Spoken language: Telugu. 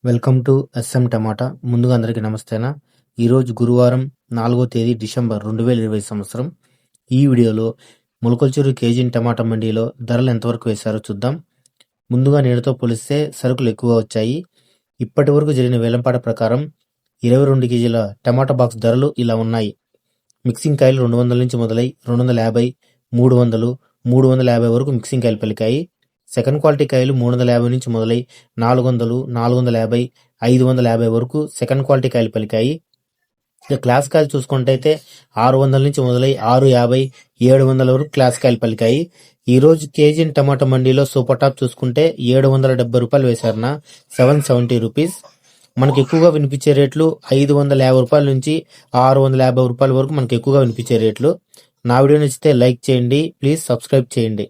వెల్కమ్ టు ఎస్ఎం టమాటా. ముందుగా అందరికీ నమస్తేనా. ఈరోజు గురువారం 4వ తేదీ డిసెంబర్ 2020 సంవత్సరం. ఈ వీడియోలో మొలకల్చూరు కేజీ టమాటా మండీలో ధరలు ఎంతవరకు వేశారో చూద్దాం. ముందుగా నేటితో పోలిస్తే సరుకులు ఎక్కువ వచ్చాయి. ఇప్పటి వరకు జరిగిన వేలంపాట ప్రకారం 22 కేజీల టమాటా బాక్స్ ధరలు ఇలా ఉన్నాయి. మిక్సింగ్ కాయలు 200 నుంచి మొదలై 250, 300, 350 వరకు మిక్సింగ్ కాయలు పలికాయి. సెకండ్ క్వాలిటీ కాయలు 350 నుంచి మొదలై 400, 450, 550 వరకు సెకండ్ క్వాలిటీ కాయలు పలికాయి. ఇక క్లాస్ కాయలు చూసుకుంటే 600 నుంచి మొదలై 650, 700 వరకు క్లాస్ కాయలు పలికాయి. ఈ రోజు కేజీ టమాటా మండీలో సూపర్ టాప్ చూసుకుంటే 770 రూపాయలు వేశారన 770 రూపీస్. మనకు ఎక్కువగా వినిపించే రేట్లు 550 రూపాయల నుంచి 650 రూపాయల వరకు మనకు ఎక్కువగా వినిపించే రేట్లు. నా వీడియో నచ్చితే లైక్ చేయండి, ప్లీజ్ సబ్స్క్రైబ్ చేయండి.